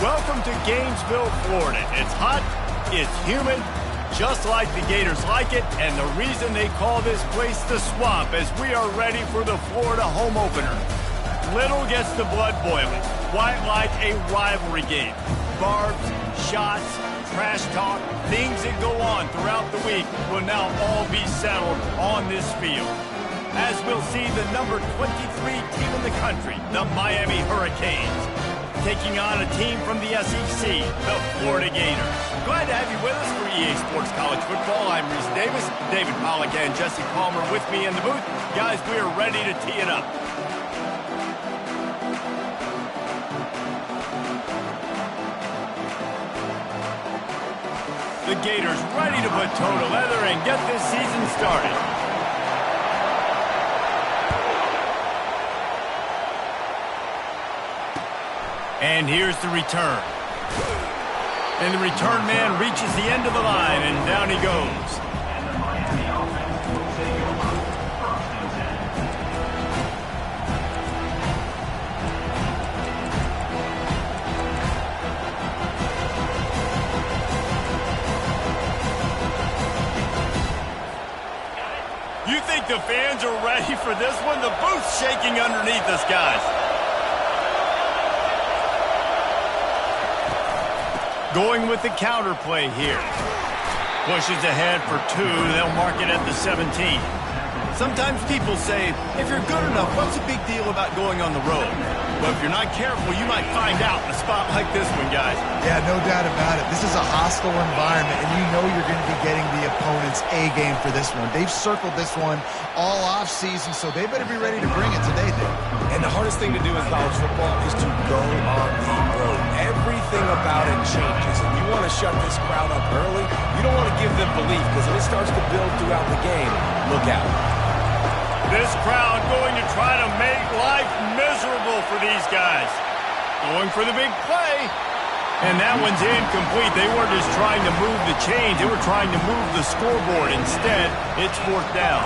Welcome to Gainesville, Florida. It's hot, it's humid, just like the Gators like it, and the reason they call this place the Swamp as we are ready for the Florida home opener. Little gets the blood boiling, quite like a rivalry game. Barbs, shots, trash talk, things that go on throughout the week will now all be settled on this field. As we'll see the number 23 team in the country, the Miami Hurricanes, taking on a team from the SEC, the Florida Gators. Glad to have you with us for EA Sports College Football. I'm Reese Davis, David Pollack and Jesse Palmer with me in the booth. Guys, we are ready to tee it up. The Gators ready to put toe to leather and get this season started. And here's the return. And the return man reaches the end of the line, and down he goes. You think the fans are ready for this one? The booth's shaking underneath us, guys. Going with the counter play here. Pushes ahead for two. They'll mark it at the 17. Sometimes people say, if you're good enough, what's the big deal about going on the road? But if you're not careful, you might find out in a spot like this one, guys. Yeah, no doubt about it. This is a hostile environment, and you know you're going to be getting the opponent's A game for this one. They've circled this one all off-season, so they better be ready to bring it today, Dave. And the hardest thing to do in college football is to go on the road. Everything about it changes, and you want to shut this crowd up early. You don't want to give them belief, because if it starts to build throughout the game, look out. This crowd going to try to make life miserable for these guys. Going for the big play. And that one's incomplete. They weren't just trying to move the chains. They were trying to move the scoreboard. Instead, it's fourth down.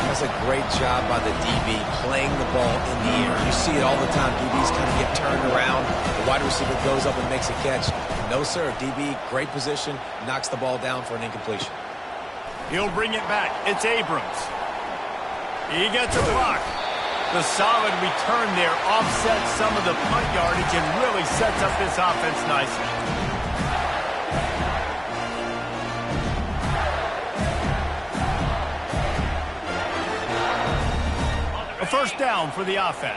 That's a great job by the DB playing the ball in the air. You see it all the time. DBs kind of get turned around. The wide receiver goes up and makes a catch. No, sir. DB, great position, knocks the ball down for an incompletion. He'll bring it back. It's Abrams. He gets a block. The solid return there offsets some of the punt yardage and really sets up this offense nicely. A first down for the offense.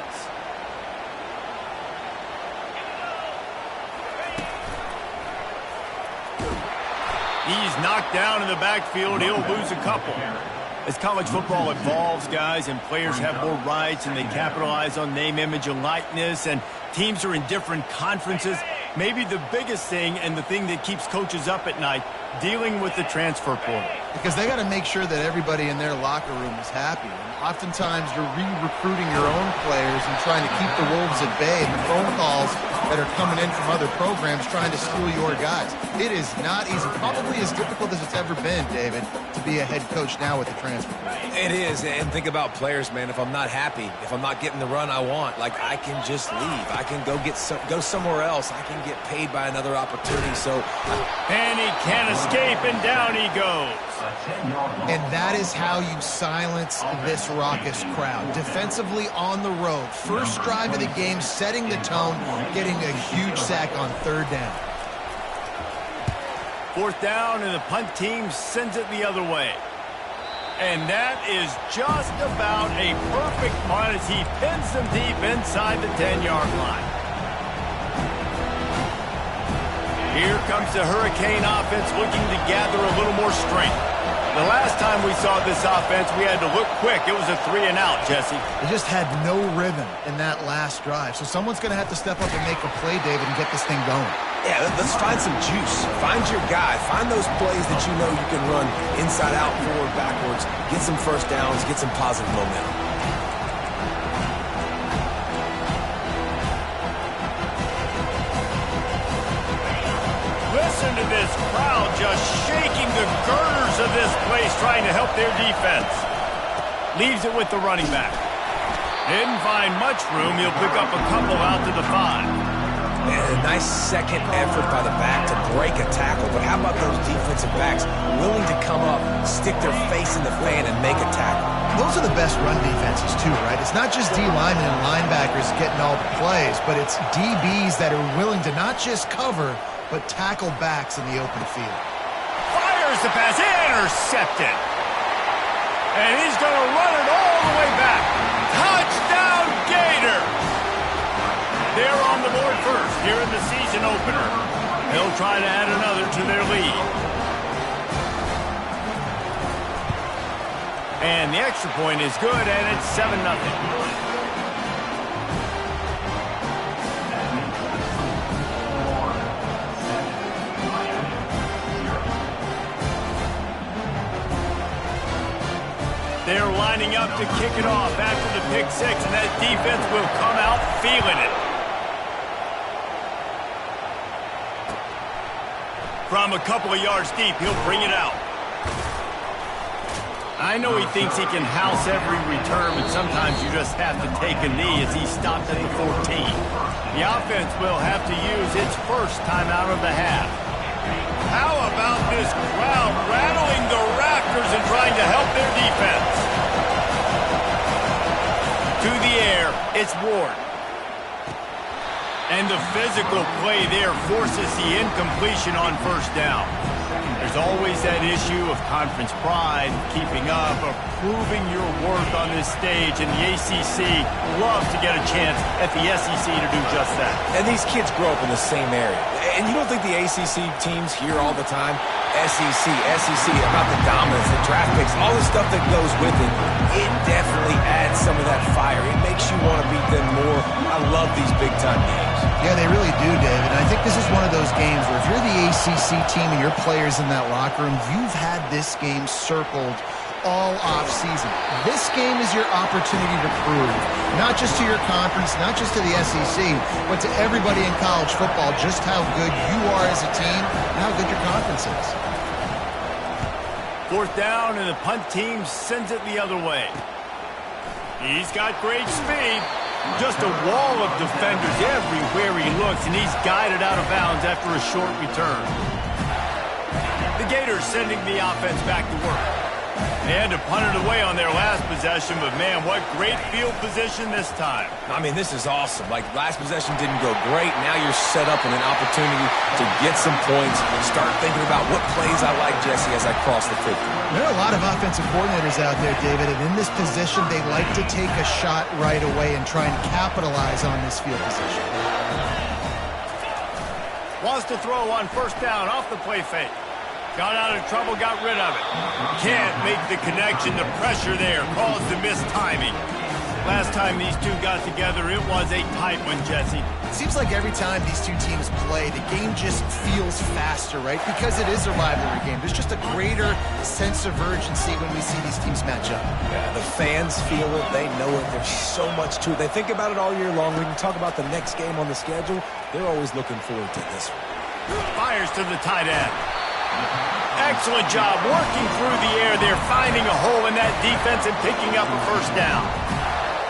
He's knocked down in the backfield. He'll lose a couple. As college football evolves, guys, and players have more rights and they capitalize on name, image, and likeness, and teams are in different conferences, maybe the biggest thing and the thing that keeps coaches up at night, dealing with the transfer portal. Because they got to make sure that everybody in their locker room is happy. And oftentimes you're re-recruiting your own players and trying to keep the wolves at bay, and the phone calls that are coming in from other programs trying to steal your guys. It is not easy, probably as difficult as it's ever been, David, to be a head coach now with the transfer portal. It is, and think about players, man. If I'm not happy, if I'm not getting the run I want, like, I can just leave. I can go somewhere else. I can get paid by another opportunity. So, and he can't escape, and down he goes. And that is how you silence this raucous crowd. Defensively on the road. First drive of the game, setting the tone, getting a huge sack on third down. Fourth down, and the punt team sends it the other way. And that is just about a perfect punt as he pins them deep inside the 10-yard line. Here comes the Hurricane offense looking to gather a little more strength. The last time we saw this offense, we had to look quick. It was a 3-and-out, Jesse. They just had no rhythm in that last drive. So someone's going to have to step up and make a play, David, and get this thing going. Yeah, let's find some juice. Find your guy. Find those plays that you know you can run inside out, forward, backwards. Get some first downs. Get some positive momentum. Listen to this crowd just shaking the girders of this place trying to help their defense. Leaves it with the running back. Didn't find much room. He'll pick up a couple out to the 5. And a nice second effort by the back to break a tackle. But how about those defensive backs willing to come up, stick their face in the fan, and make a tackle? Those are the best run defenses, too, right? It's not just D linemen and linebackers getting all the plays, but it's DBs that are willing to not just cover, but tackle backs in the open field. Fires the pass, intercepted. And he's going to run it all the way back. Touchdown, Gator! They're on the board first here in the season opener. They'll try to add another to their lead. And the extra point is good, and it's 7-0. They're lining up to kick it off after the pick six, and that defense will come out feeling it. From a couple of yards deep, he'll bring it out. I know he thinks he can house every return, but sometimes you just have to take a knee as he stopped at the 14. The offense will have to use its first time out of the half. How about this crowd rattling the rafters and trying to help their defense? To the air, it's Ward. And the physical play there forces the incompletion on first down. There's always that issue of conference pride, keeping up, or proving your worth on this stage, and the ACC loves to get a chance at the SEC to do just that. And these kids grow up in the same area. And you don't think the ACC teams hear all the time, SEC, about the dominance, the draft picks, all the stuff that goes with it. It definitely adds some of that fire. It makes you want to beat them more. I love these big-time games. Yeah, they really do, David. And I think this is one of those games where if you're the ACC team and your players in that locker room, you've had this game circled all off-season. This game is your opportunity to prove, not just to your conference, not just to the SEC, but to everybody in college football, just how good you are as a team and how good your conference is. Fourth down, and the punt team sends it the other way. He's got great speed. Just a wall of defenders everywhere he looks, and he's guided out of bounds after a short return. The Gators sending the offense back to work. They had to punt it away on their last possession, but man, what great field position this time. I mean, this is awesome. Like, last possession didn't go great. Now you're set up in an opportunity to get some points and start thinking about what plays I like, Jesse, as I cross the 50. There are a lot of offensive coordinators out there, David, and in this position, they like to take a shot right away and try and capitalize on this field position. Wants to throw on first down off the play fake. Got out of trouble, got rid of it. Can't make the connection. The pressure there caused the missed timing. Last time these two got together, it was a tight one, Jesse. It seems like every time these two teams play, the game just feels faster, right? Because it is a rivalry game. There's just a greater sense of urgency when we see these teams match up. Yeah, the fans feel it. They know it. There's so much to it. They think about it all year long. We can talk about the next game on the schedule. They're always looking forward to this one. Fires to the tight end. Excellent job working through the air there, finding a hole in that defense and picking up a first down.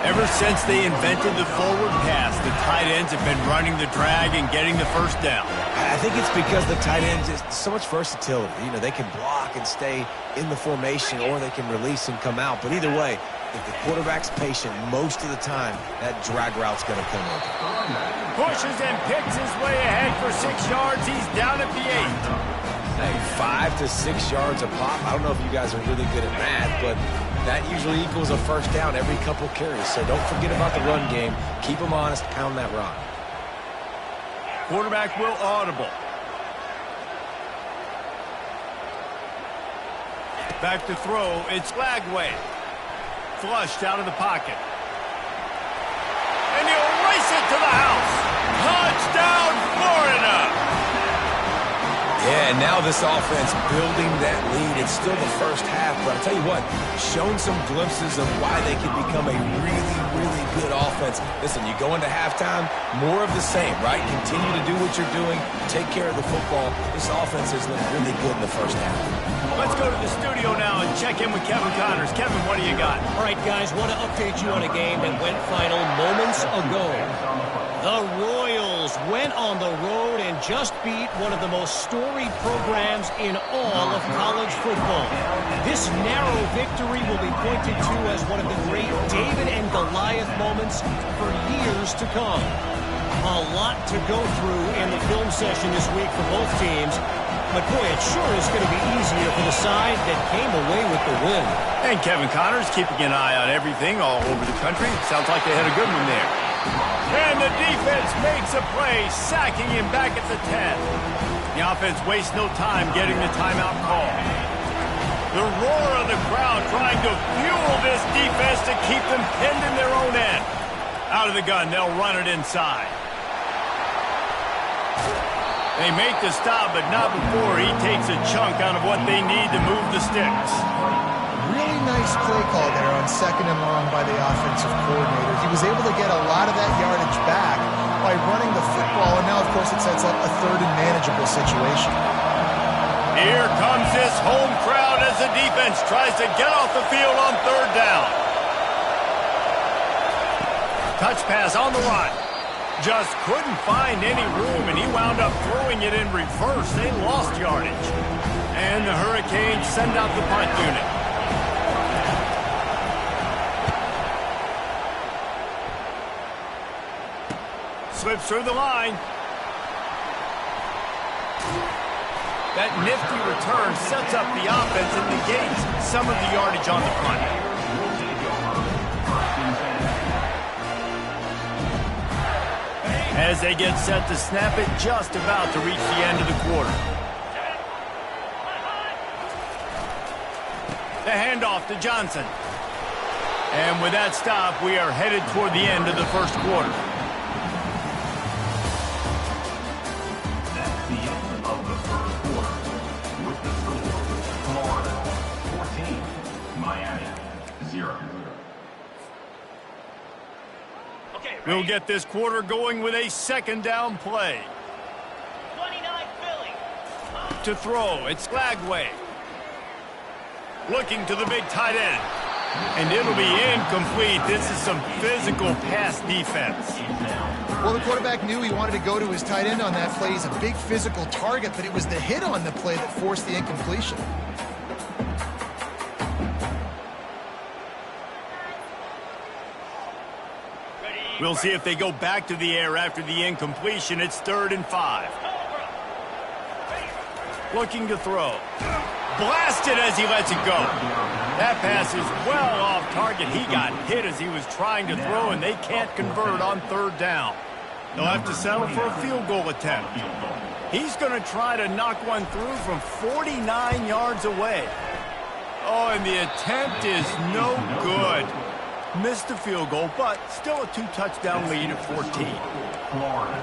Ever since they invented the forward pass, the tight ends have been running the drag and getting the first down. I think it's because the tight ends is so much versatility. You know, they can block and stay in the formation, or they can release and come out. But either way, if the quarterback's patient most of the time, that drag route's going to come open. Pushes and picks his way ahead for 6 yards. He's down at the 8. Hey, 5 to 6 yards a pop. I don't know if you guys are really good at math, but that usually equals a first down every couple carries. So don't forget about the run game. Keep them honest. Pound that rock. Quarterback will audible. Back to throw. It's Lagway. Flushed out of the pocket. And he'll race it to the house. Touchdown, Florida! Yeah, now this offense building that lead. It's still the first half, but I'll tell you what, shown some glimpses of why they can become a really, really good offense. Listen, you go into halftime, more of the same, right? Continue to do what you're doing, take care of the football. This offense has looked really good in the first half. Let's go to the studio now and check in with Kevin Connors. Kevin, what do you got? All right, guys, want to update you on a game that went final moments ago. The Royals Eagles went on the road and just beat one of the most storied programs in all of college football. This narrow victory will be pointed to as one of the great David and Goliath moments for years to come. A lot to go through in the film session this week for both teams, but boy, it sure is going to be easier for the side that came away with the win. And Kevin Connors keeping an eye on everything all over the country. Sounds like they had a good one there. And the defense makes a play, sacking him back at the 10. The offense wastes no time getting the timeout call. The roar of the crowd trying to fuel this defense to keep them pinned in their own end. Out of the gun, they'll run it inside. They make the stop, but not before he takes a chunk out of what they need to move the sticks. Really nice play call there on 2nd and long by the offensive coordinator. He was able to get a lot of that yardage back by running the football, and now, of course, it sets up a 3rd and manageable situation. Here comes this home crowd as the defense tries to get off the field on 3rd down. Touch pass on the run. Just couldn't find any room, and he wound up throwing it in reverse. They lost yardage. And the Hurricanes send out the punt unit. Slips through the line. That nifty return sets up the offense and negates some of the yardage on the punt. As they get set to snap it, just about to reach the end of the quarter. The handoff to Johnson. And with that stop, we are headed toward the end of the first quarter. That's the end of the first quarter. With the score, Florida 14, Miami 0. We'll get this quarter going with a 2nd down play. 29 Philly. To throw, it's Lagway. Looking to the big tight end. And it'll be incomplete. This is some physical pass defense. Well, the quarterback knew he wanted to go to his tight end on that play. He's a big physical target, but it was the hit on the play that forced the incompletion. We'll see if they go back to the air after the incompletion. It's 3rd and 5. Looking to throw. Blasted as he lets it go. That pass is well off target. He got hit as he was trying to throw, and they can't convert on 3rd down. They'll have to settle for a field goal attempt. He's going to try to knock one through from 49 yards away. Oh, and the attempt is no good. Missed the field goal, but still a 2-touchdown lead at 14. Florida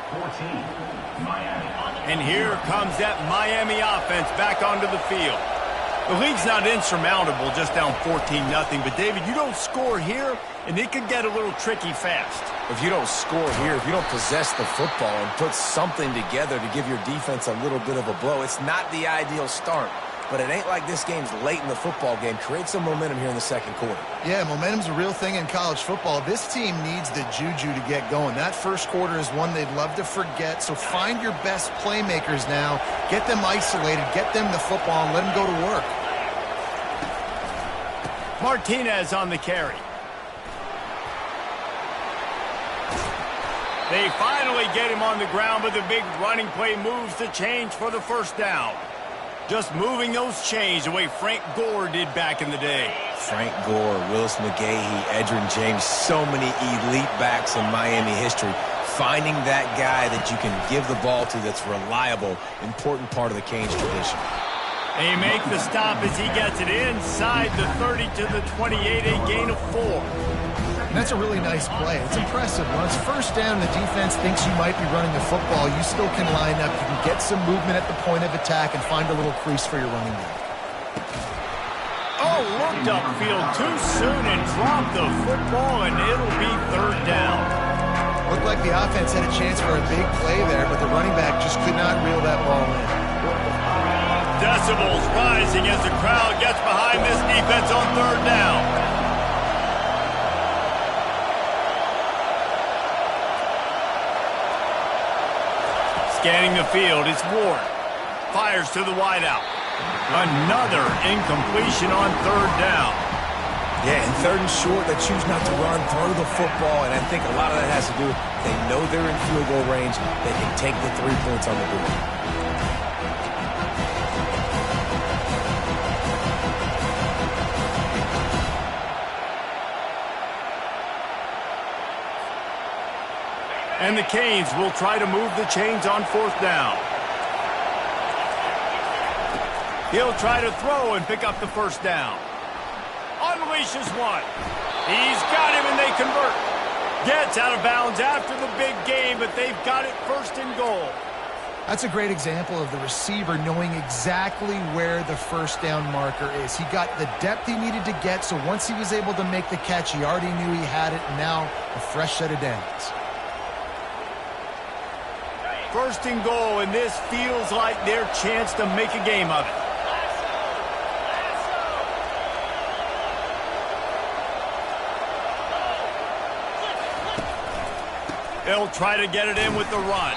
14, Miami. And here comes that Miami offense back onto the field. The lead's not insurmountable, just down 14-0. But, David, you don't score here, and it could get a little tricky fast. If you don't score here, if you don't possess the football and put something together to give your defense a little bit of a blow, it's not the ideal start. But it ain't like this game's late in the football game. Create some momentum here in the 2nd quarter. Yeah, momentum's a real thing in college football. This team needs the juju to get going. That first quarter is one they'd love to forget. So find your best playmakers now. Get them isolated. Get them the football and let them go to work. Martinez on the carry. They finally get him on the ground, but the big running play moves the chains for the 1st down. Just moving those chains the way Frank Gore did back in the day. Frank Gore, Willis McGahee, Edgerrin James, so many elite backs in Miami history. Finding that guy that you can give the ball to that's reliable, important part of the Canes tradition. They make the stop as he gets it inside the 30 to the 28, a gain of 4. And that's a really nice play. It's impressive. When it's 1st down and the defense thinks you might be running the football, you still can line up. You can get some movement at the point of attack and find a little crease for your running back. Oh, looked upfield too soon and dropped the football, and it'll be 3rd down. Looked like the offense had a chance for a big play there, but the running back just could not reel that ball in. Decibels rising as the crowd gets behind this defense on 3rd down. Scanning the field, it's Ward. Fires to the wideout. Another incompletion on third down. Yeah, and third and short, they choose not to run, throw the football, and I think a lot of that has to do with they know they're in field goal range. They can take the 3 points on the board. And the Canes will try to move the chains on fourth down. He'll try to throw and pick up the first down. Unleashes one. He's got him and they convert. Gets out of bounds after the big game, but they've got it first and goal. That's a great example of the receiver knowing exactly where the first down marker is. He got the depth he needed to get, so once he was able to make the catch, he already knew he had it, and now a fresh set of downs. First and goal, and this feels like their chance to make a game of it. They'll try to get it in with the run.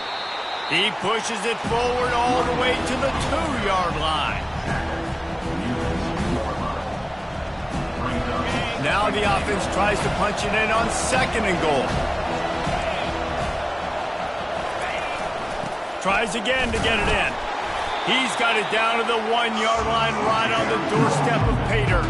He pushes it forward all the way to the 2-yard line. Now the offense tries to punch it in on second and goal. Tries again to get it in. He's got it down to the 1-yard line right on the doorstep of Pater.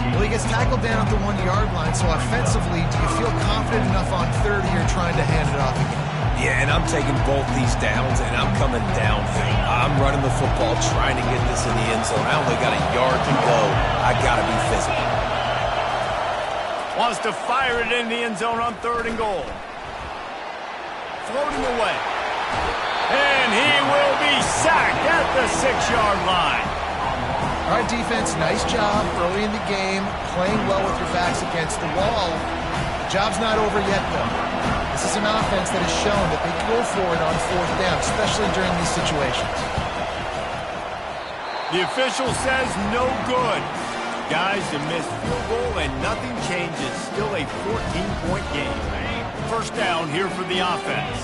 Well, he gets tackled down at the 1-yard line, so offensively, do you feel confident enough on 30 or trying to hand it off again? Yeah, and I'm taking both these downs, and I'm coming downhill. I'm running the football, trying to get this in the end zone. I only got a yard to go. I got to be physical. Wants to fire it in the end zone on third and goal. Floating away. And he will be sacked at the 6-yard line. All right, defense, nice job early in the game, playing well with your backs against the wall. The job's not over yet, though. This is an offense that has shown that they can go for it on fourth down, especially during these situations. The official says no good. Guys, a missed field goal and nothing changes. Still a 14-point game. First down here for the offense.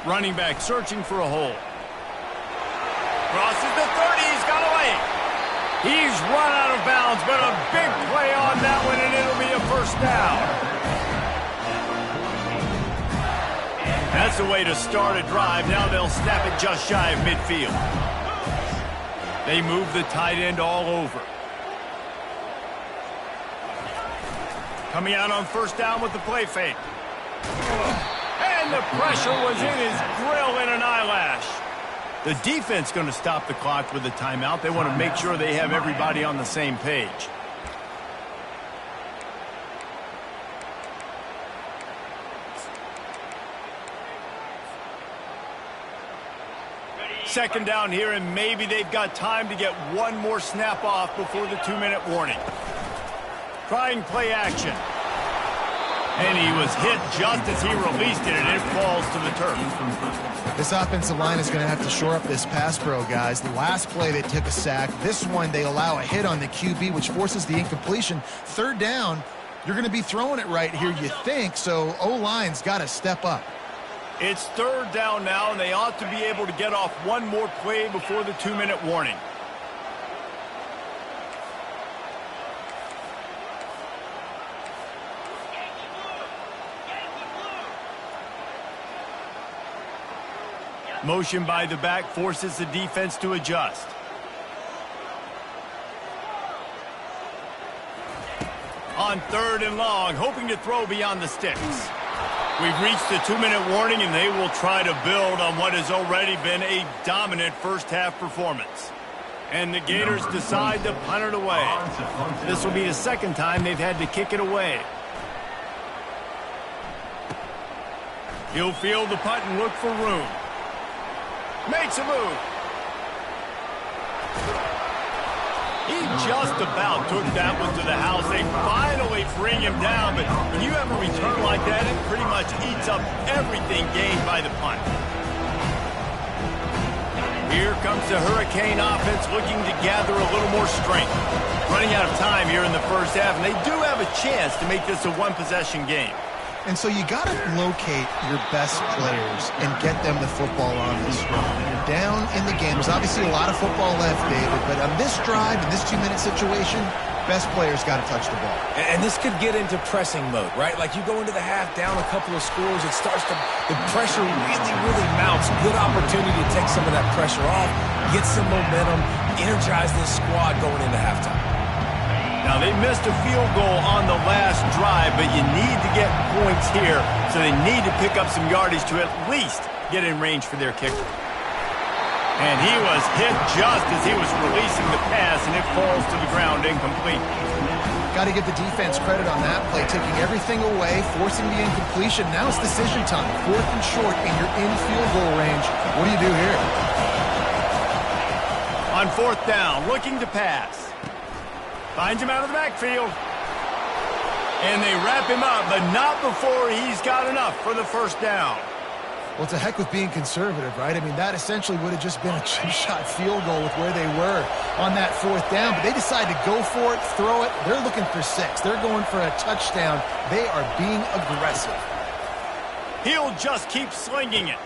Running back searching for a hole. Crosses the 30. He's got away. He's run out of bounds, but a big play on that one, and it'll be a first down. That's the way to start a drive. Now they'll snap it just shy of midfield. They move the tight end all over. Coming out on first down with the play fake. And the pressure was in his grill and an eyelash. The defense going to stop the clock with a timeout. They want to make sure they have everybody on the same page. Second down here, and maybe they've got time to get one more snap off before the 2-minute warning. Trying play action. And he was hit just as he released it, and it falls to the turf. This offensive line is going to have to shore up this pass pro, guys. The last play, they took a sack. This one, they allow a hit on the QB, which forces the incompletion. Third down, you're going to be throwing it right here, you think, so O-line's got to step up. It's third down now, and they ought to be able to get off one more play before the 2-minute warning. Motion by the back forces the defense to adjust. On third and long, hoping to throw beyond the sticks. We've reached the 2-minute warning, and they will try to build on what has already been a dominant first-half performance. And the Gators decide to punt it away. This will be the second time they've had to kick it away. He'll field the punt and look for room. Makes a move. He just about took that one to the house. They finally bring him down, but when you have a return like that, it pretty much eats up everything gained by the punt. Here comes the Hurricane offense looking to gather a little more strength. Running out of time here in the first half, and they do have a chance to make this a one-possession game. And so you got to locate your best players and get them the football on this run. You're down in the game. There's obviously a lot of football left, David, but on this drive, in this 2-minute situation, best players got to touch the ball. And this could get into pressing mode, right? Like you go into the half down a couple of scores, it starts to, the pressure really mounts. Good opportunity to take some of that pressure off, get some momentum, energize this squad going into halftime. Now, they missed a field goal on the last drive, but you need to get points here, so they need to pick up some yardage to at least get in range for their kicker. And he was hit just as he was releasing the pass, and it falls to the ground incomplete. Got to give the defense credit on that play, taking everything away, forcing the incompletion. Now it's decision time. 4th and short, and you're in field goal range. What do you do here? On 4th down, looking to pass. Finds him out of the backfield. And they wrap him up, but not before he's got enough for the 1st down. Well, to heck with being conservative, right? I mean, that essentially would have just been a two-shot field goal with where they were on that 4th down. But they decide to go for it, throw it. They're looking for 6. They're going for a touchdown. They are being aggressive. He'll just keep slinging it.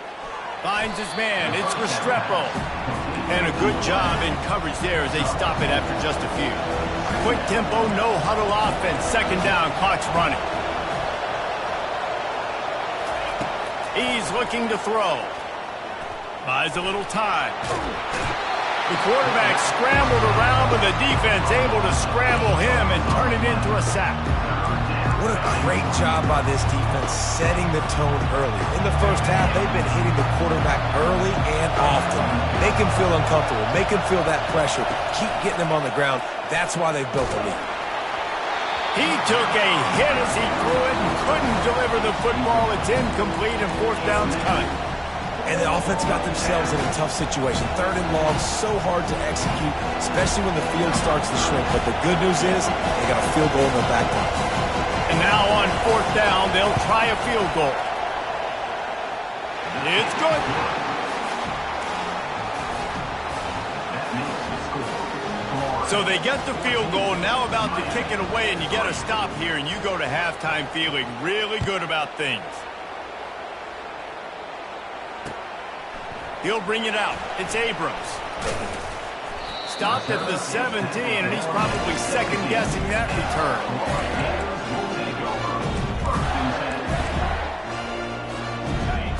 Finds his man. It's Restrepo. And a good job in coverage there as they stop it after just a few. Quick tempo, no huddle offense. 2nd down, clock's running. He's looking to throw. Buys a little time. The quarterback scrambled around, but the defense able to scramble him and turn it into a sack. What a great job by this defense setting the tone early. In the 1st half, they've been hitting the quarterback early and often. Make him feel uncomfortable. Make him feel that pressure. Keep getting him on the ground. That's why they've built a lead. He took a hit as he threw it and couldn't deliver the football. It's incomplete and 4th down's coming. And the offense got themselves in a tough situation. 3rd and long, so hard to execute, especially when the field starts to shrink. But the good news is they got a field goal in the back pocket. And now on 4th down, they'll try a field goal. It's good. So they get the field goal, now about to kick it away, and you get a stop here, and you go to halftime feeling really good about things. He'll bring it out. It's Abrams. Stopped at the 17, and he's probably second-guessing that return.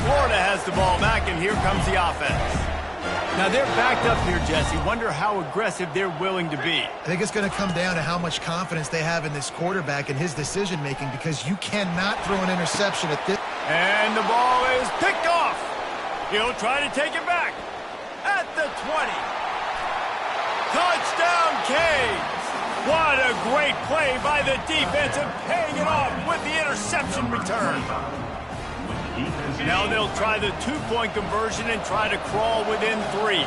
Florida has the ball back, and here comes the offense. Now, they're backed up here, Jesse. Wonder how aggressive they're willing to be. I think it's going to come down to how much confidence they have in this quarterback and his decision-making, because you cannot throw an interception at this. And the ball is picked off. He'll try to take it back at the 20. Touchdown, Canes. What a great play by the defense and paying it off with the interception return. Now they'll try the 2-point conversion and try to crawl within 3.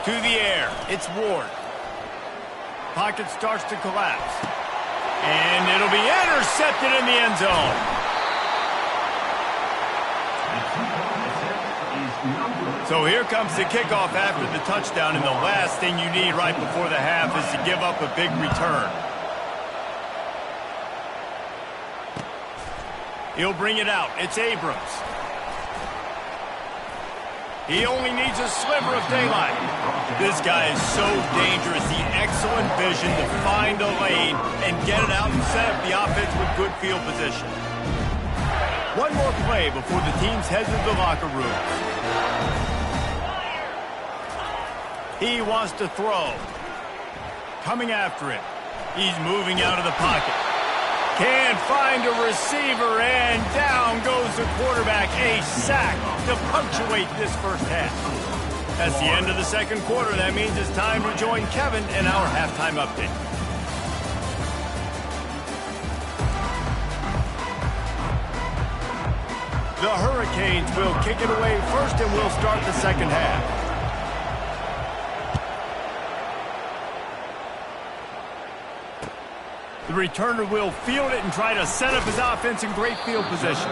To the air, it's Ward. Pocket starts to collapse. And it'll be intercepted in the end zone. So here comes the kickoff after the touchdown, and the last thing you need right before the half is to give up a big return. He'll bring it out. It's Abrams. He only needs a sliver of daylight. This guy is so dangerous. The excellent vision to find a lane and get it out and set up the offense with good field position. One more play before the teams head to the locker rooms. He wants to throw. Coming after him. He's moving out of the pocket. Can't find a receiver, and down goes the quarterback. A sack to punctuate this 1st half. That's the end of the 2nd quarter. That means it's time to join Kevin in our halftime update. The Hurricanes will kick it away first, and we'll start the 2nd half. The returner will field it and try to set up his offense in great field position.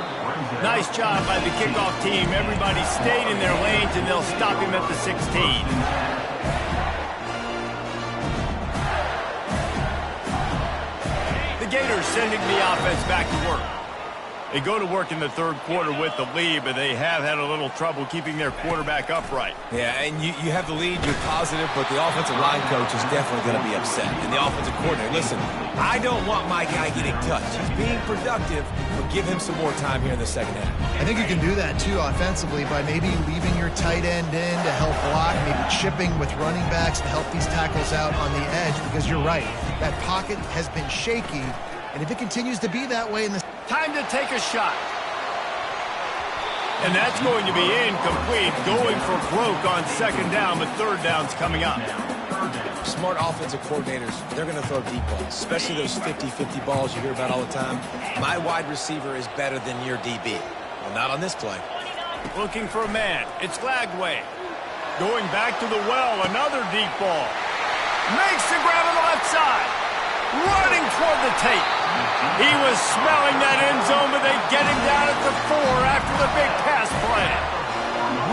Nice job by the kickoff team. Everybody stayed in their lanes, and they'll stop him at the 16. The Gators sending the offense back to work. They go to work in the third quarter with the lead, but they have had a little trouble keeping their quarterback upright. Yeah, and you have the lead, you're positive, but the offensive line coach is definitely going to be upset. And the offensive coordinator, listen, I don't want my guy getting touched. He's being productive, but give him some more time here in the second half. I think you can do that, too, offensively, by maybe leaving your tight end in to help block, maybe chipping with running backs to help these tackles out on the edge, because you're right. That pocket has been shaky, and if it continues to be that way in the... Time to take a shot. And that's going to be incomplete. Going for broke on second down, but third down's coming up. Smart offensive coordinators, they're going to throw deep balls, especially those 50-50 balls you hear about all the time. My wide receiver is better than your DB. Well, not on this play. Looking for a man. It's Lagway. Going back to the well, another deep ball. Makes the grab on the left side. Running toward the tape. He was smelling that end zone, but they get him down at the 4 after the big pass play.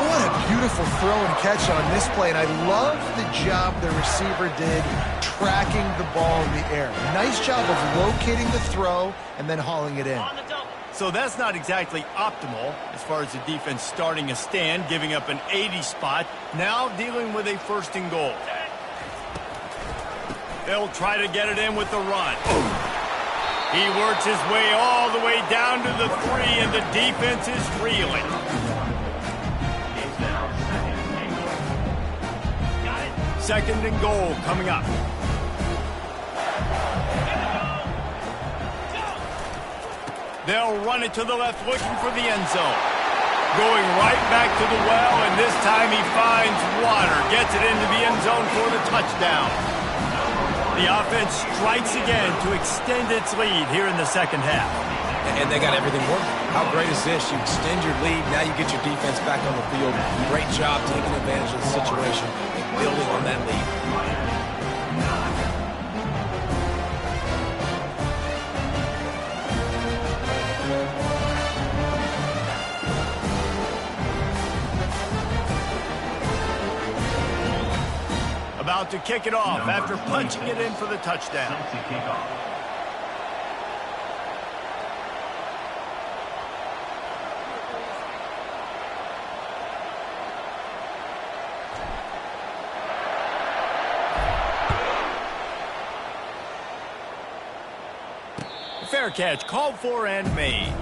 What a beautiful throw and catch on this play, and I love the job the receiver did tracking the ball in the air. Nice job of locating the throw and then hauling it in. So that's not exactly optimal as far as the defense starting a stand, giving up an 80 spot, now dealing with a first and goal. They'll try to get it in with the run. He works his way all the way down to the 3, and the defense is reeling. Second and goal coming up. They'll run it to the left, looking for the end zone. Going right back to the well, and this time he finds water. Gets it into the end zone for the touchdown. The offense strikes again to extend its lead here in the second half. And they got everything working. How great is this? You extend your lead, now you get your defense back on the field. Great job taking advantage of the situation and building on that lead. About to kick it off after punching it in for the touchdown. Fair catch, called for and made.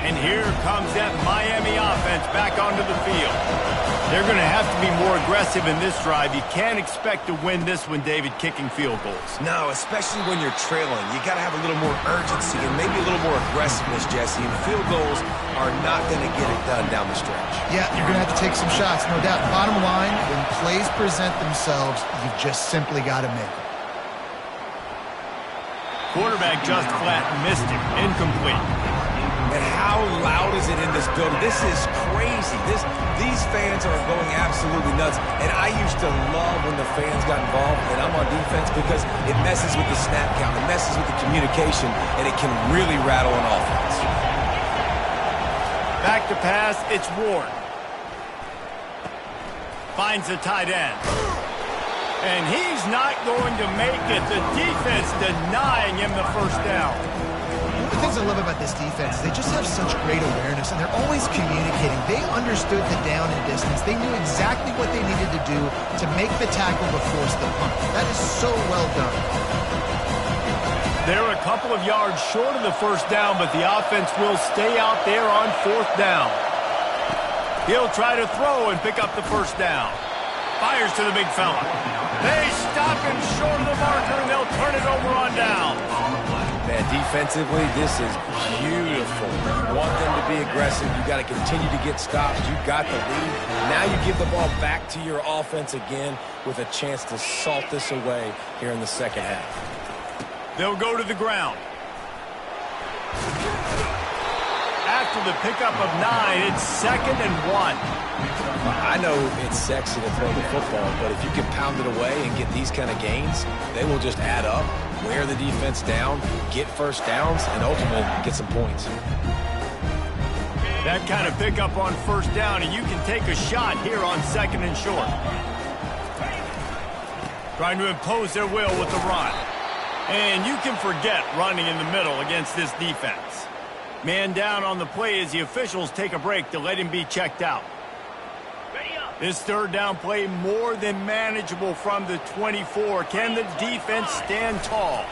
And here comes that Miami offense back onto the field. They're going to have to be more aggressive in this drive. You can't expect to win this one, David, kicking field goals. No, especially when you're trailing. You got to have a little more urgency and maybe a little more aggressiveness, Jesse. And field goals are not going to get it done down the stretch. Yeah, you're going to have to take some shots, no doubt. Bottom line, when plays present themselves, you've just simply got to make them. Quarterback just flat missed it. Incomplete. And how loud is it in this building? This is crazy. These fans are going absolutely nuts. And I used to love when the fans got involved, and I'm on defense, because it messes with the snap count, it messes with the communication, and it can really rattle an offense. Back to pass, it's Ward. Finds the tight end. And he's not going to make it. The defense denying him the first down. One of the things I love about this defense is they just have such great awareness, and they're always communicating. They understood the down and distance. They knew exactly what they needed to do to make the tackle to force the punt. That is so well done. They're a couple of yards short of the first down, but the offense will stay out there on fourth down. He'll try to throw and pick up the first down. Fires to the big fella. They stop him short of the marker, and they'll turn it over on down. Man, defensively, this is beautiful. You want them to be aggressive. You got to continue to get stops. You got the lead. Now you give the ball back to your offense again with a chance to salt this away here in the second half. They'll go to the ground. After the pickup of 9, it's 2nd and 1. I know it's sexy to throw the football, but if you can pound it away and get these kind of gains, they will just add up, wear the defense down, get first downs, and ultimately get some points. That kind of pickup on first down, and you can take a shot here on 2nd and short. Trying to impose their will with the run. And you can forget running in the middle against this defense. Man down on the play as the officials take a break to let him be checked out. This 3rd down play more than manageable from the 24. Can the defense stand tall?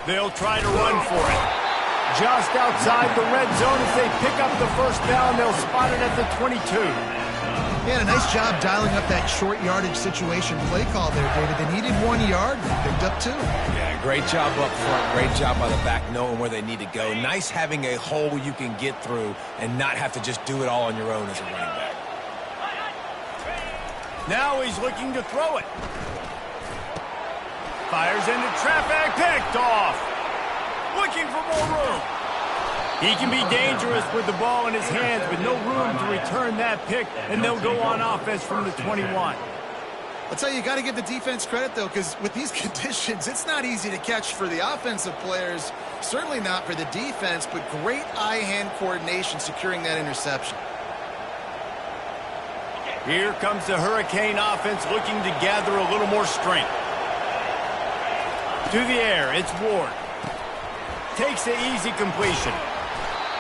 They'll try to run for it. Just outside the red zone as they pick up the first down. They'll spot it at the 22. Yeah, a nice job dialing up that short yardage situation play call there, David. They needed 1 yard. They picked up 2. Yeah, great job up front. Great job by the back knowing where they need to go. Nice having a hole you can get through and not have to just do it all on your own as a running back. Now he's looking to throw it. Fires into traffic, picked off. Looking for more room. He can be dangerous with the ball in his hands, but no room to return that pick, and they'll go on offense from the 21. I'll tell you got to give the defense credit, though, because with these conditions, it's not easy to catch for the offensive players, certainly not for the defense, but great eye-hand coordination securing that interception. Here comes the Hurricane offense looking to gather a little more strength. To the air, it's Ward. Takes the easy completion.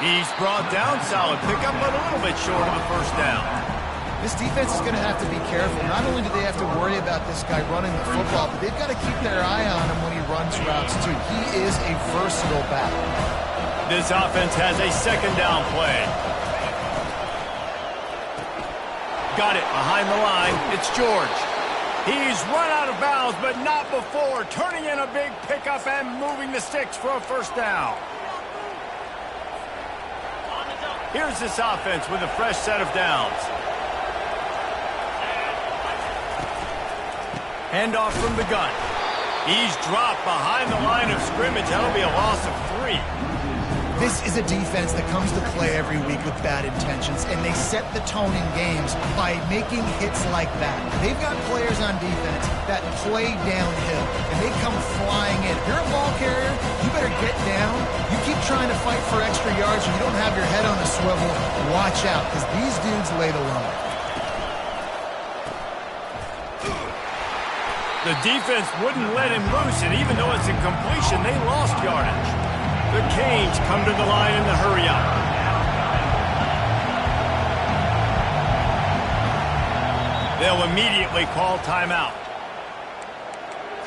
He's brought down, solid pickup, but a little bit short of the first down. This defense is going to have to be careful. Not only do they have to worry about this guy running the football, but they've got to keep their eye on him when he runs routes, too. He is a versatile back. This offense has a 2nd down play. Got it behind the line. It's George. He's run out of bounds, but not before. Turning in a big pickup and moving the sticks for a first down. Here's this offense with a fresh set of downs. Handoff from the gun. He's dropped behind the line of scrimmage. That'll be a loss of 3. This is a defense that comes to play every week with bad intentions, and they set the tone in games by making hits like that. They've got players on defense that play downhill, and they come flying in. If you're a ball carrier, you better get down. You keep trying to fight for extra yards, and you don't have your head on a swivel. Watch out, because these dudes laid alone. The defense wouldn't let him loose, and even though it's a completion, they lost yardage. The Canes come to the line in the hurry-up. They'll immediately call timeout.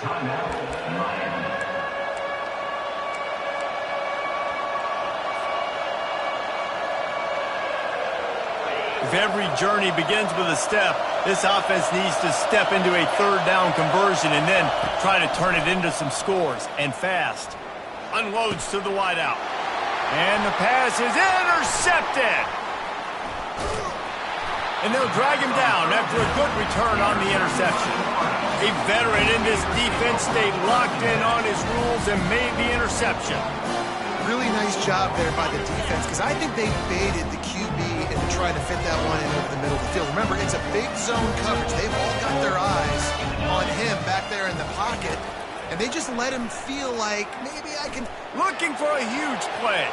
Timeout, Miami. If every journey begins with a step, this offense needs to step into a 3rd down conversion and then try to turn it into some scores, and fast. Unloads to the wideout. And the pass is intercepted. And they'll drag him down after a good return on the interception. A veteran in this defense stayed locked in on his rules and made the interception. Really nice job there by the defense, because I think they baited the QB and tried to fit that one in over the middle of the field. Remember, it's a big zone coverage. They've all got their eyes on him back there in the pocket. And they just let him feel like, maybe I can... Looking for a huge play.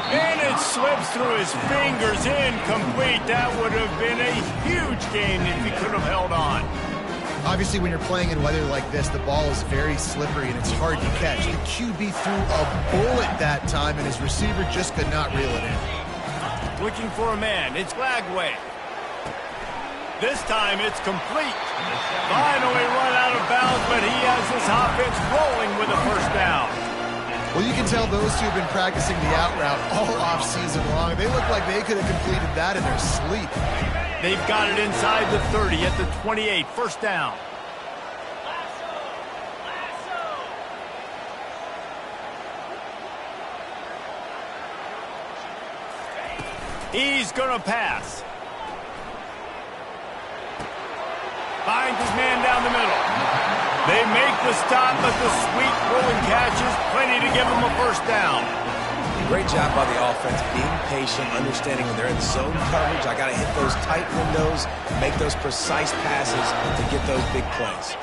And it slips through his fingers, incomplete. That would have been a huge gain if he could have held on. Obviously, when you're playing in weather like this, the ball is very slippery and it's hard to catch. The QB threw a bullet that time, and his receiver just could not reel it in. Looking for a man. It's Lagway. This time it's complete. Finally run out of bounds, but he has this offense rolling with a first down. Well, you can tell those two have been practicing the out route all off-season long. They look like they could have completed that in their sleep. They've got it inside the 30 at the 28. First down. He's going to pass. Finds his man down the middle. They make the stop, but the sweet rolling catch is plenty to give them a first down. Great job by the offense, being patient, understanding when they're in zone coverage. I got to hit those tight windows, make those precise passes to get those big plays.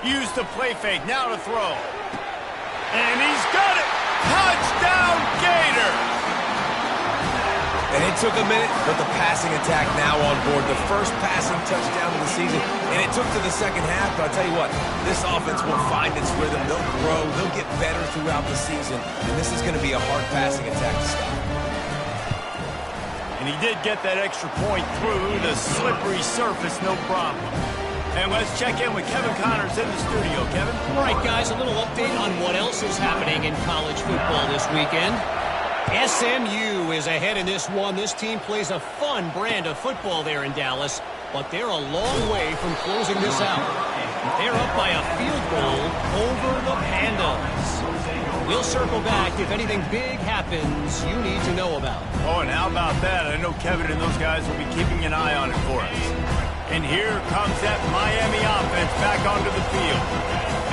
Use the play fake, now to throw. And he's got it! Touchdown, Gators! took a minute, but the passing attack now on board. The first passing touchdown of the season, and it took to the second half, but I'll tell you what, this offense will find its rhythm. They'll grow. They'll get better throughout the season, and this is going to be a hard passing attack to stop. And he did get that extra point through the slippery surface, no problem. And let's check in with Kevin Connors in the studio. Kevin? All right, guys, a little update on what else is happening in college football this weekend. SMU is ahead in this one. This team plays a fun brand of football there in Dallas, but they're a long way from closing this out. They're up by a field goal over the Pandas. We'll circle back if anything big happens you need to know about. Oh, and how about that? I know Kevin and those guys will be keeping an eye on it for us. And here comes that Miami offense back onto the field.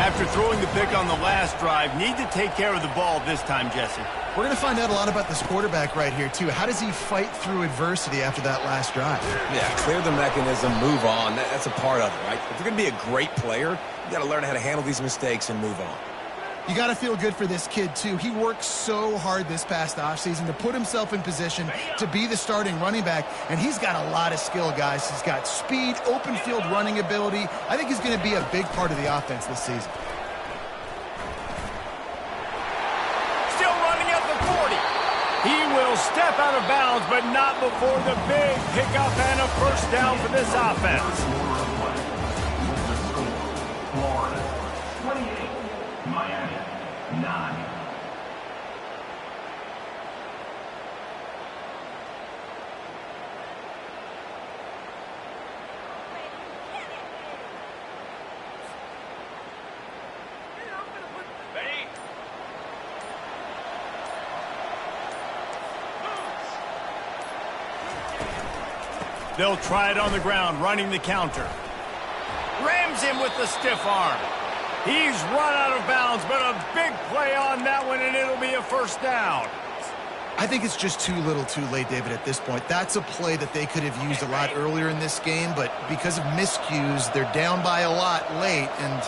After throwing the pick on the last drive, need to take care of the ball this time, Jesse. We're going to find out a lot about this quarterback right here, too. How does he fight through adversity after that last drive? Yeah, clear the mechanism, move on. That's a part of it, right? If you're going to be a great player, you got to learn how to handle these mistakes and move on. You got to feel good for this kid, too. He worked so hard this past offseason to put himself in position to be the starting running back, and he's got a lot of skill, guys. He's got speed, open field running ability. I think he's going to be a big part of the offense this season. Still running at the 40. He will step out of bounds, but not before the big pickup and a first down for this offense. Florida, 28. Miami, 9. They'll try it on the ground, running the counter. Rams him with the stiff arm. He's run out of bounds, but a big play on that one, and it'll be a first down. I think it's just too little too late, David, at this point. That's a play that they could have used a lot earlier in this game, but because of miscues, they're down by a lot late, and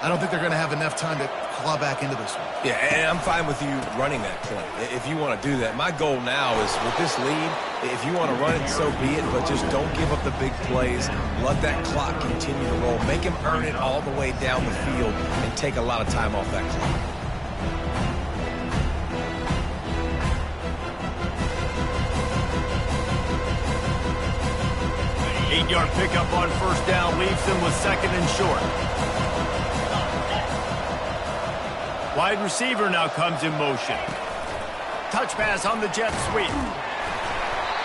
I don't think they're going to have enough time to claw back into this one. Yeah, and I'm fine with you running that play if you want to do that. My goal now is with this lead, if you want to run it, so be it, but just don't give up the big plays. Let that clock continue to roll. Make him earn it all the way down the field and take a lot of time off that clock. Eight-yard pickup on first down leaves them with second and short. Wide receiver now comes in motion. Touch pass on the jet sweep.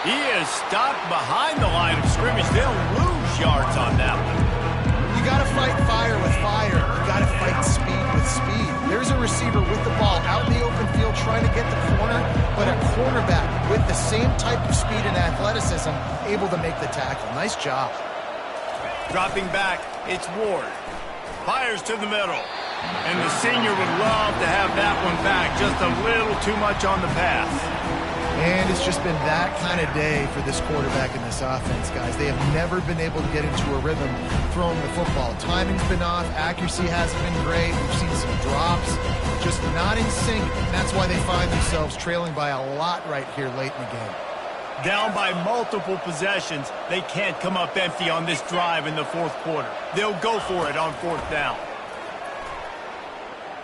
He is stopped behind the line of scrimmage. They'll lose yards on that one. You got to fight fire with fire. You got to fight speed with speed. There's a receiver with the ball out in the open field trying to get the corner, but a cornerback with the same type of speed and athleticism able to make the tackle. Nice job. Dropping back, it's Ward. Fires to the middle. And the senior would love to have that one back. Just a little too much on the pass. And it's just been that kind of day for this quarterback in this offense, guys. They have never been able to get into a rhythm throwing the football. Timing's been off. Accuracy hasn't been great. We've seen some drops. Just not in sync. And that's why they find themselves trailing by a lot right here late in the game. Down by multiple possessions. They can't come up empty on this drive in the fourth quarter. They'll go for it on fourth down.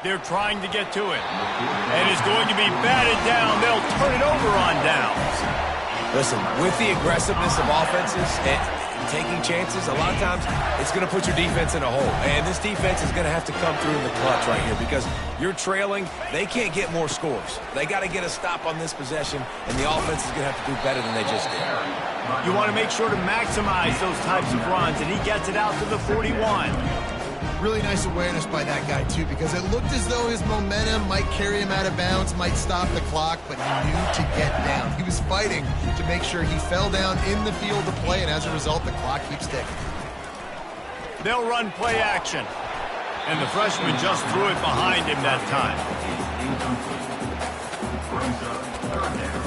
They're trying to get to it. And it's going to be batted down. They'll turn it over on downs. Listen, with the aggressiveness of offenses and taking chances, a lot of times it's going to put your defense in a hole. And this defense is going to have to come through in the clutch right here because you're trailing. They can't get more scores. They got to get a stop on this possession, and the offense is going to have to do better than they just did. You want to make sure to maximize those types of runs, and he gets it out to the 41. Really nice awareness by that guy, too, because it looked as though his momentum might carry him out of bounds, might stop the clock, but he knew to get down. He was fighting to make sure he fell down in the field to play, and as a result, the clock keeps ticking. They'll run play action. And the freshman just threw it behind him that time. Brings up third down.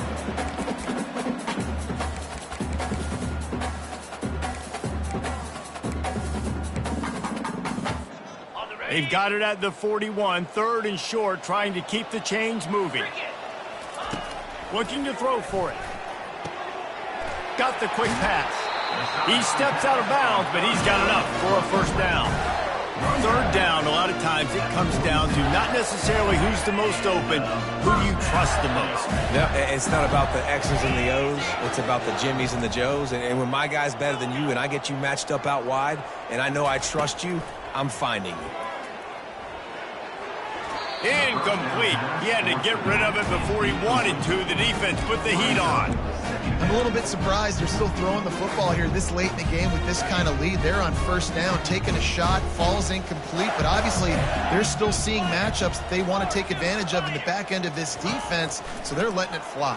They've got it at the 41, third and short, trying to keep the chains moving. Looking to throw for it. Got the quick pass. He steps out of bounds, but he's got enough for a first down. Third down, a lot of times it comes down to not necessarily who's the most open, who do you trust the most. No, it's not about the X's and the O's. It's about the Jimmys and the Joes. And when my guy's better than you and I get you matched up out wide and I know I trust you, I'm finding you. Incomplete. He had to get rid of it before he wanted to. The defense put the heat on. I'm a little bit surprised they're still throwing the football here this late in the game with this kind of lead. They're on first down, taking a shot, falls incomplete, but obviously they're still seeing matchups that they want to take advantage of in the back end of this defense, so they're letting it fly.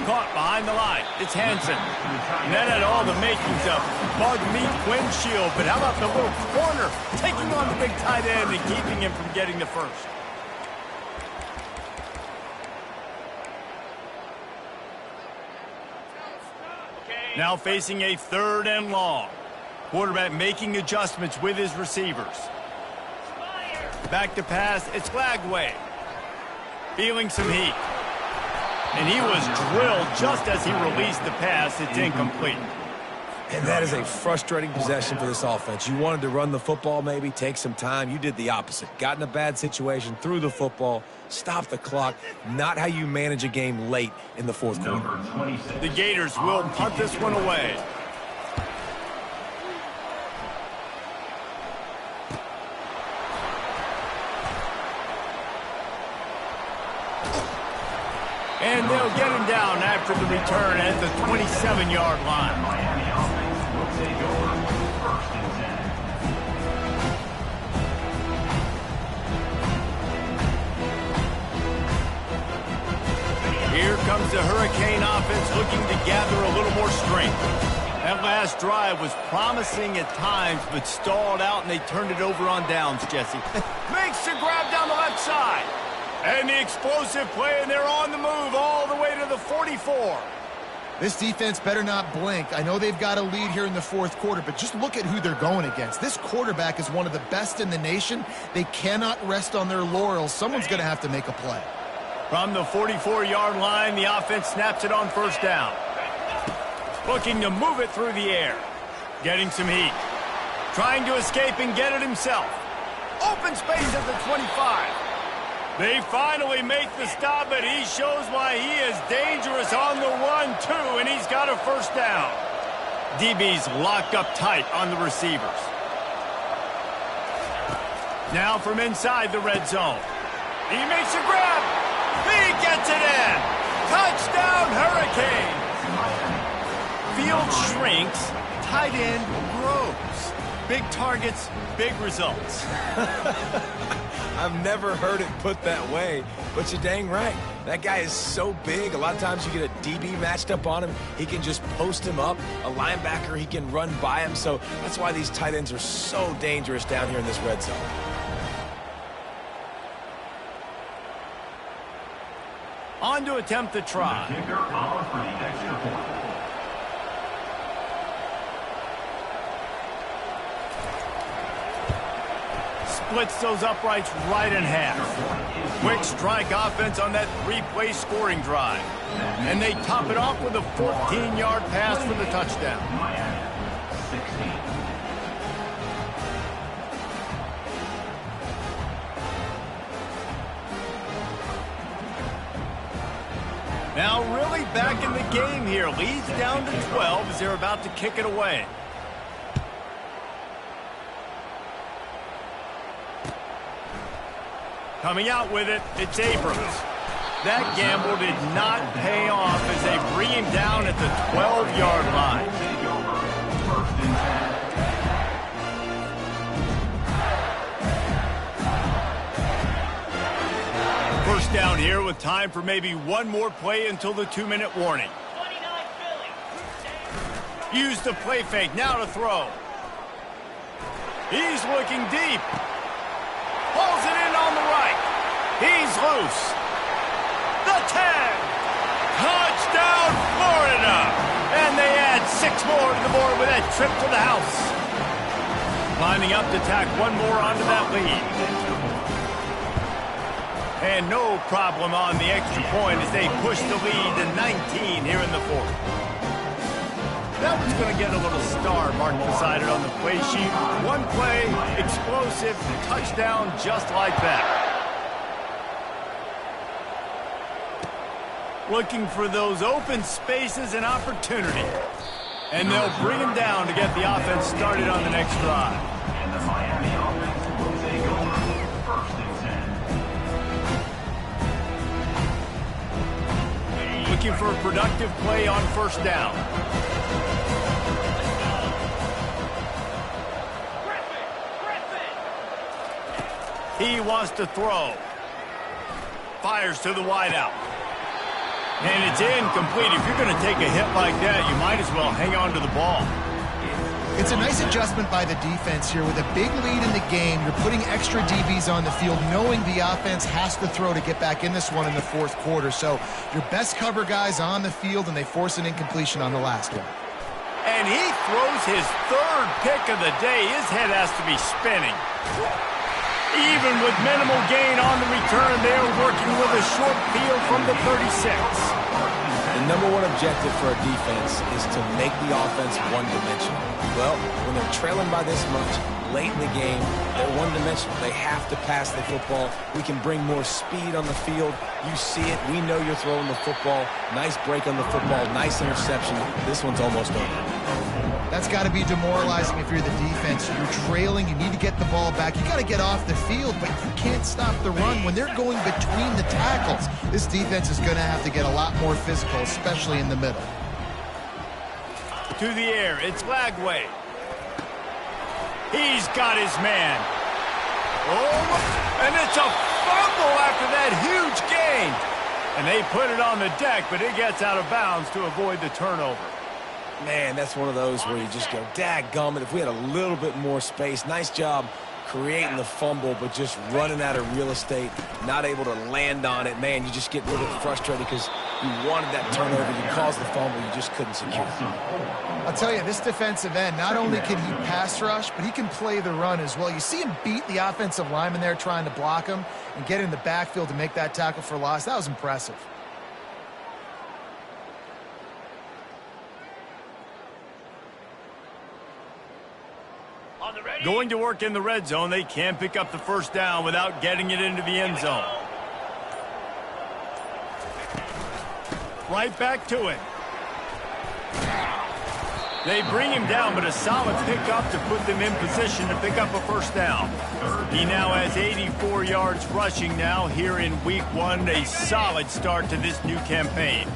Caught behind the line. It's Hansen. And that had all the makings of bug meat windshield, but how about the little corner taking on the big tight end and keeping him from getting the first? Now facing a third and long. Quarterback making adjustments with his receivers. Back to pass, it's Lagway. Feeling some heat. And he was drilled just as he released the pass. It's incomplete. And that is a frustrating possession for this offense. You wanted to run the football, maybe take some time. You did the opposite. Got in a bad situation, threw the football, stopped the clock. Not how you manage a game late in the fourth quarter. The Gators will punt this one away. And they'll get him down after the return at the 27-yard line. Miami offense will take over first and 10. Here comes the Hurricane offense looking to gather a little more strength. That last drive was promising at times, but stalled out, and they turned it over on downs, Jesse. Makes the grab down the left side. And the explosive play, and they're on the move all the way to the 44. This defense better not blink. I know they've got a lead here in the fourth quarter, but just look at who they're going against. This quarterback is one of the best in the nation. They cannot rest on their laurels. Someone's going to have to make a play. From the 44-yard line, the offense snaps it on first down. Looking to move it through the air. Getting some heat. Trying to escape and get it himself. Open space at the 25. They finally make the stop, but he shows why he is dangerous on the 1-2, and he's got a first down. DB's locked up tight on the receivers. Now from inside the red zone. He makes a grab. He gets it in. Touchdown, Hurricane. Field shrinks, tight end grows. Big targets, big results. I've never heard it put that way, but you're dang right. That guy is so big. A lot of times you get a DB matched up on him. He can just post him up. A linebacker, he can run by him. So that's why these tight ends are so dangerous down here in this red zone. On to attempt the try. Kicker on for the extra point. Splits those uprights right in half. Quick strike offense on that three-play scoring drive. And they top it off with a 14-yard pass for the touchdown. Miami, 16. Now really back in the game here. Leads down to 12 as they're about to kick it away. Coming out with it, it's Abrams. That gamble did not pay off as they bring him down at the 12-yard line. First and 10. First down here with time for maybe one more play until the 2-minute warning. Use the play fake, now to throw. He's looking deep. Pulls it in on the right. He's loose. The 10. Touchdown, Florida. And they add 6 more to the board with that trip to the house. Lining up to tack one more onto that lead. And no problem on the extra point as they push the lead to 19 here in the fourth. That one's going to get a little star marked beside it on the play sheet. One play, explosive, touchdown just like that. Looking for those open spaces and opportunity. And they'll bring him down to get the offense started on the next drive. And the Miami offense will take over 1st and 10. Looking for a productive play on 1st down. He wants to throw. Fires to the wideout. And it's incomplete. If you're going to take a hit like that, you might as well hang on to the ball. It's a nice adjustment by the defense here. With a big lead in the game, you're putting extra DBs on the field, knowing the offense has to throw to get back in this one in the 4th quarter. So your best cover guys on the field, and they force an incompletion on the last one. And he throws his 3rd pick of the day. His head has to be spinning. Even with minimal gain on the return, they are working with a short field from the 36. The number one objective for a defense is to make the offense one-dimensional. Well, when they're trailing by this much, late in the game, they're one-dimensional. They have to pass the football. We can bring more speed on the field. You see it. We know you're throwing the football. Nice break on the football. Nice interception. This one's almost over. That's got to be demoralizing if you're the defense. You're trailing. You need to get the ball back. You got to get off the field, but you can't stop the run. When they're going between the tackles, this defense is going to have to get a lot more physical, especially in the middle. To the air, it's Lagway. He's got his man. Oh, and it's a fumble after that huge gain. And they put it on the deck, but it gets out of bounds to avoid the turnover. Man, that's one of those where you just go, dadgummit, if we had a little bit more space. Nice job creating the fumble, but just running out of real estate, not able to land on it. Man, you just get a little bit frustrated because you wanted that turnover. You caused the fumble. You just couldn't secure it. I'll tell you, this defensive end, not only can he pass rush, but he can play the run as well. You see him beat the offensive lineman there trying to block him and get in the backfield to make that tackle for loss. That was impressive. Going to work in the red zone, they can't pick up the 1st down without getting it into the end zone. Right back to it. They bring him down, but a solid pickup to put them in position to pick up a 1st down. He now has 84 yards rushing now here in week 1. A solid start to this new campaign.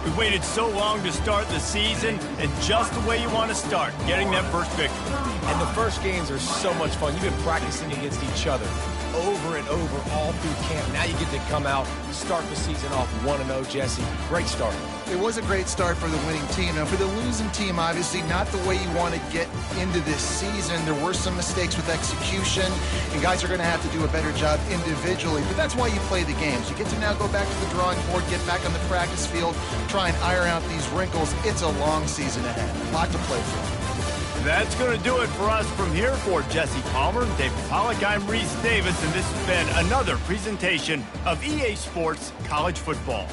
We waited so long to start the season, and just the way you want to start, getting that first victory. And the first games are so much fun. You've been practicing against each other over and over all through camp. Now you get to come out, start the season off 1-0, Jesse. Great start. It was a great start for the winning team. Now, for the losing team, obviously, not the way you want to get into this season. There were some mistakes with execution, and guys are going to have to do a better job individually. But that's why you play the games. You get to now go back to the drawing board, get back on the practice field, try and iron out these wrinkles. It's a long season ahead. A lot to play for. That's going to do it for us from here. For Jesse Palmer, David Pollack, I'm Reese Davis, and this has been another presentation of EA Sports College Football.